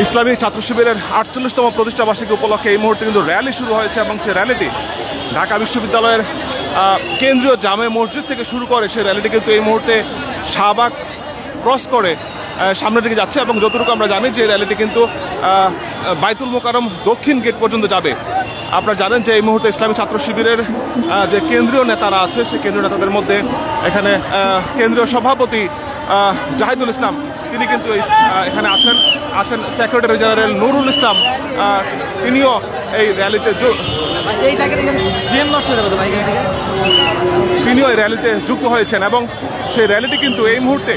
ইসলামী ছাত্র শিবিরের ৪৮তম প্রতিষ্ঠা বার্ষিকী উপলক্ষে এই মুহূর্তে কিন্তু র্যালি শুরু হয়েছে এবং সেই র্যালিটি ঢাকা বিশ্ববিদ্যালয়ের কেন্দ্রীয় জামে মসজিদ থেকে শুরু করে সেই র্যালিটি কিন্তু এই মুহূর্তে শাহবাগ ক্রস করে সামনের দিকে যাচ্ছে এবং যতটুকু আমরা জানি যে র্যালিটি কিন্তু বাইতুল মোকাররম দক্ষিণ গেট পর্যন্ত যাবে। আপনারা জানেন যে এই মুহূর্তে ইসলামী ছাত্র শিবিরের যে কেন্দ্রীয় নেতারা আছে সেই কেন্দ্রীয় নেতাদের মধ্যে এখানে কেন্দ্রীয় সভাপতি জাহিদুল ইসলাম তিনি কিন্তু এখানে আছেন সেক্রেটারি জেনারেল নুরুল ইসলাম তিনিও এই র্যালিতে যুক্ত হয়েছেন এবং সেই র্যালিটি কিন্তু এই মুহূর্তে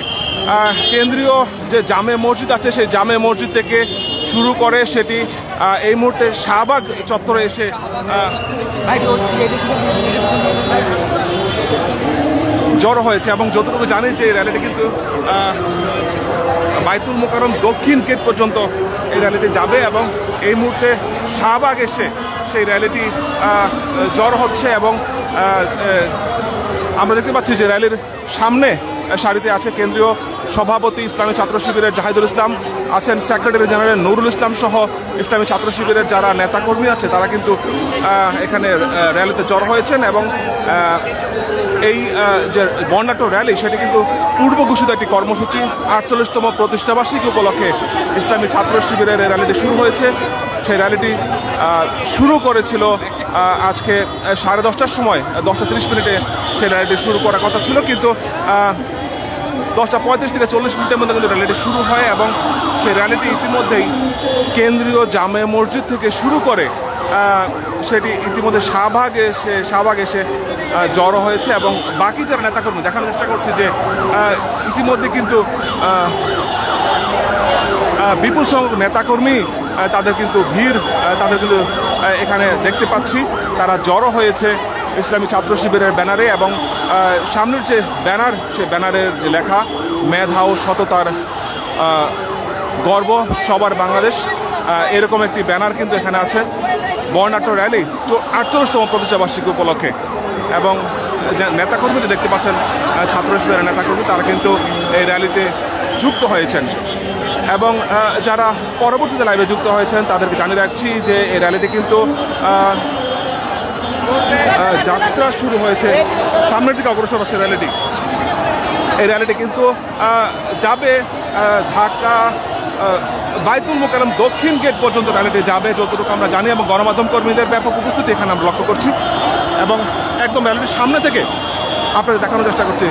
কেন্দ্রীয় যে জামে মসজিদ আছে সেই জামে মসজিদ থেকে শুরু করে সেটি এই মুহূর্তে শাহবাগ চত্বরে এসে জড়ো হয়েছে এবং যতটুকু জানি যে এই র্যালিটি কিন্তু বাইতুল মোকাররম দক্ষিণ গেট পর্যন্ত এই র্যালিটি যাবে এবং এই মুহূর্তে শাহবাগ এসে সেই র্যালিটি জড়ো হচ্ছে এবং আমরা দেখতে পাচ্ছি যে র্যালির সামনে সারিতে আছে কেন্দ্রীয় সভাপতি ইসলামী ছাত্র শিবিরের জাহিদুল ইসলাম, আছেন সেক্রেটারি জেনারেল নুরুল ইসলাম সহ ইসলামী ছাত্র শিবিরের যারা নেতাকর্মী আছে তারা কিন্তু এখানে র্যালিতে জড়ো হয়েছেন এবং এই যে বর্ণাঢ্য র্যালি সেটি কিন্তু পূর্ব ঘোষিত একটি কর্মসূচি। ৪৮তম প্রতিষ্ঠাবার্ষিকী উপলক্ষে ইসলামী ছাত্র শিবিরের এই র্যালিটি শুরু হয়েছে। সেই র্যালিটি শুরু করেছিল আজকে 10:30টার সময়, 10:30 সেই র্যালিটি শুরু করার কথা ছিল, কিন্তু 10:35 থেকে 40 মিনিটের মধ্যে কিন্তু র্যালিটি শুরু হয় এবং সেই র্যালিটি ইতিমধ্যেই কেন্দ্রীয় জামে মসজিদ থেকে শুরু করে সেটি ইতিমধ্যে শাহবাগ এসে জড়ো হয়েছে এবং বাকি যারা নেতাকর্মী দেখানোর চেষ্টা করছে যে ইতিমধ্যে কিন্তু বিপুল সংখ্যক নেতাকর্মী তাদের কিন্তু ভিড় এখানে দেখতে পাচ্ছি। তারা জড়ো হয়েছে ইসলামী ছাত্র শিবিরের ব্যানারে এবং সামনের যে ব্যানার সেই ব্যানারের যে লেখা মেধা ও সততার গর্ব সবার বাংলাদেশ, এরকম একটি ব্যানার কিন্তু এখানে আছে। বর্ণাঢ্য র্যালি ৪৮তম প্রতিষ্ঠা বার্ষিকী উপলক্ষে এবং নেতাকর্মীদের দেখতে পাচ্ছেন ছাত্র শিবিরের নেতাকর্মী তারা কিন্তু এই র্যালিতে যুক্ত হয়েছেন এবং যারা পরবর্তীতে লাইভে যুক্ত হয়েছেন তাদেরকে জানিয়ে রাখছি যে এই র্যালিটি কিন্তু যাত্রা শুরু হয়েছে, সামনের দিকে অগ্রসর হচ্ছে র্যালিটি। এই র্যালিটি কিন্তু যাবে ঢাকা বাইতুল মোকাররম দক্ষিণ গেট পর্যন্ত র্যালিটি যাবে যতটুকু আমরা জানি এবং গণমাধ্যম কর্মীদের ব্যাপক উপস্থিতি এখানে আমরা লক্ষ্য করছি এবং একদম র্যালিটির সামনে থেকে আপনাদের দেখানোর চেষ্টা করছি।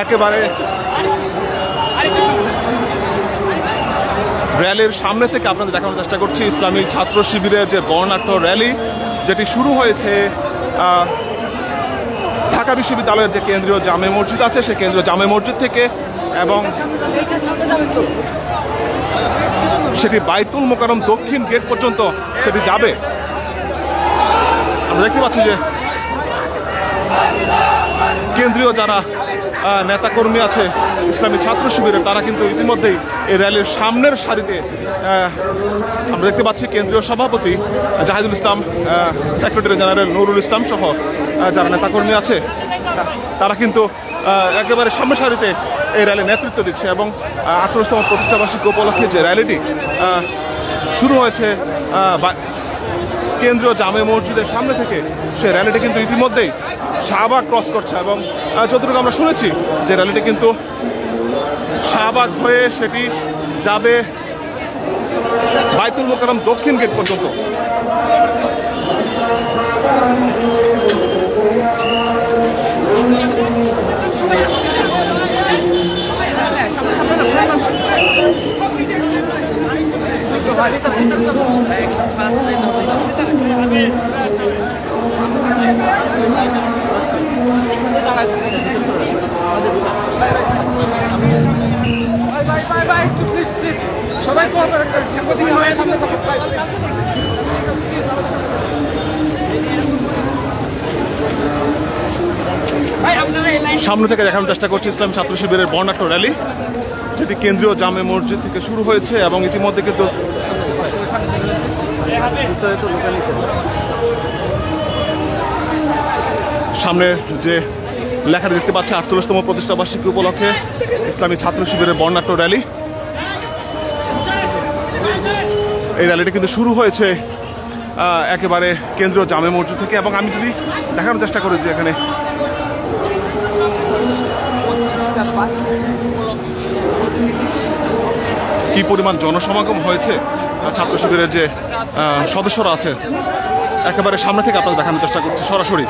একেবারে র্যালির সামনে থেকে আপনাদের দেখানোর চেষ্টা করছি ইসলামী ছাত্র শিবিরের যে বর্ণাঢ্য র্যালি যেটি শুরু হয়েছে ঢাকা বিশ্ববিদ্যালয়ের যে কেন্দ্রীয় জামে মসজিদ আছে সেই কেন্দ্রীয় জামে মসজিদ থেকে এবং সেটি বাইতুল মোকাররম দক্ষিণ গেট পর্যন্ত সেটি যাবে। আমরা দেখতে পাচ্ছি যে কেন্দ্রীয় যারা নেতাকর্মী আছে ইসলামী ছাত্র শিবিরের তারা কিন্তু ইতিমধ্যেই এই র্যালির সামনের সারিতে আমরা দেখতে পাচ্ছি কেন্দ্রীয় সভাপতি জাহিদুল ইসলাম, সেক্রেটারি জেনারেল নুরুল ইসলাম সহ যারা নেতাকর্মী আছে তারা কিন্তু একেবারে সামনের সারিতে এই র্যালি নেতৃত্ব দিচ্ছে এবং ৪৮তম প্রতিষ্ঠাবার্ষিকী উপলক্ষে যে র্যালিটি শুরু হয়েছে কেন্দ্রীয় জামে মসজিদের সামনে থেকে সেই র্যালিটি কিন্তু ইতিমধ্যেই শাহবাগ ক্রস করছে এবং যতটুকু আমরা শুনেছি যে র্যালিটি কিন্তু শাহবাগ হয়ে সেটি যাবে বাইতুল মোকাররম দক্ষিণ গেট পর্যন্ত। সবাই সামনে ভাই আপনারা সামনে থেকে দেখানোর চেষ্টা করছি ইসলামী ছাত্র শিবিরের বর্ণাঢ্য র্যালি, যেটি কেন্দ্রীয় জামে মসজিদ থেকে শুরু হয়েছে এবং ইতিমধ্যে কিন্তু সামনে যে লেখাটি দেখতে পাচ্ছে 48তম প্রতিষ্ঠাবার্ষিকী উপলক্ষে ইসলামী ছাত্র শিবিরের বর্ণাঢ্য র্যালি। এই র্যালিটি কিন্তু শুরু হয়েছে একেবারে কেন্দ্রীয় জামে মসজিদ থেকে এবং আমি যদি দেখানোর চেষ্টা করি যে এখানে কি পরিমাণ জনসমাগম হয়েছে, ছাত্র শিবিরের যে সদস্যরা আছে একেবারে সামনে থেকে আপনাদের দেখানোর চেষ্টা করছি সরাসরি।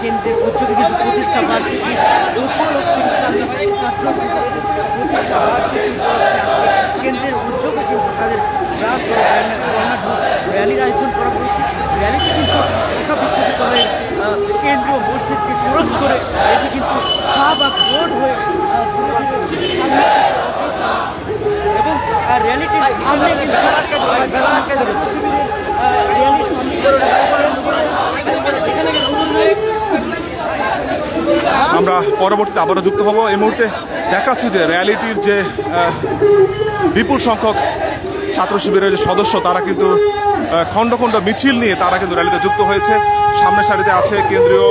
কেন্দ্রের উদ্যোগে কিছু প্রতিষ্ঠা বার্ষিকী উপলক্ষে কেন্দ্রের উদ্যোগে কিন্তু তাদের র্যালির আয়োজন করা হয়েছে। র্যালিটি কিন্তু ঢাকা বিশ্ববিদ্যালয়ের কেন্দ্রীয় মসজিদকে ক্রস করে এটি কিন্তু শাহবাগ রোড হয়ে এবং র্যালিটির সামনে কিন্তু আমরা পরবর্তীতে আবারও যুক্ত হব। এই মুহূর্তে দেখাচ্ছি যে র্যালিটির যে বিপুল সংখ্যক ছাত্র শিবিরের যে সদস্য তারা কিন্তু খণ্ড খণ্ড মিছিল নিয়ে তারা কিন্তু র্যালিতে যুক্ত হয়েছে। সামনের সারিতে আছে কেন্দ্রীয়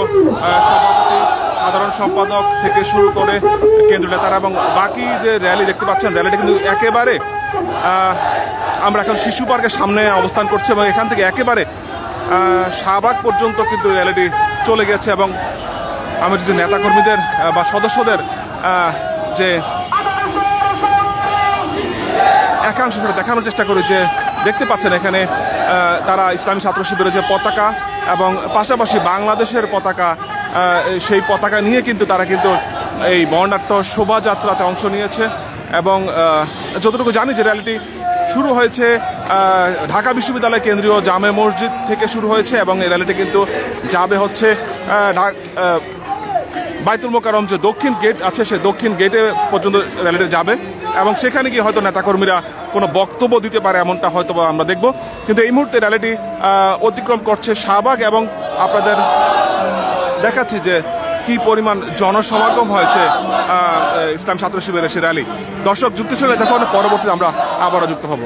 সভাপতি, সাধারণ সম্পাদক থেকে শুরু করে কেন্দ্রীয় নেতারা এবং বাকি যে র্যালি দেখতে পাচ্ছেন র্যালিটা কিন্তু একেবারে আমরা এখন শিশু পার্কের সামনে অবস্থান করছি এবং এখান থেকে একেবারে শাহবাগ পর্যন্ত কিন্তু র্যালিটি চলে গেছে এবং আমি যদি নেতাকর্মীদের বা সদস্যদের যে একাংশ সেটা দেখানোর চেষ্টা করি যে দেখতে পাচ্ছেন এখানে তারা ইসলামী ছাত্র শিবিরের যে পতাকা এবং পাশাপাশি বাংলাদেশের পতাকা, সেই পতাকা নিয়ে কিন্তু তারা কিন্তু এই বর্ণাঢ্য শোভাযাত্রাতে অংশ নিয়েছে এবং যতটুকু জানি যে র্যালিটি শুরু হয়েছে ঢাকা বিশ্ববিদ্যালয় কেন্দ্রীয় জামে মসজিদ থেকে শুরু হয়েছে এবং এই র্যালিটি কিন্তু যাবে হচ্ছে বাইতুল মোকাররম যে দক্ষিণ গেট আছে সেই দক্ষিণ গেটে পর্যন্ত র্যালিটি যাবে এবং সেখানে গিয়ে হয়তো নেতাকর্মীরা কোনো বক্তব্য দিতে পারে এমনটা হয়তো আমরা দেখব। কিন্তু এই মুহূর্তে র্যালিটি অতিক্রম করছে শাহবাগ এবং আপনাদের দেখাচ্ছি যে কি পরিমাণ জনসমাগম হয়েছে ইসলাম ছাত্র শিবিরের সে র্যালি। দর্শক যুক্ত ছিল, দেখুন পরবর্তীতে আমরা আবারও যুক্ত হব।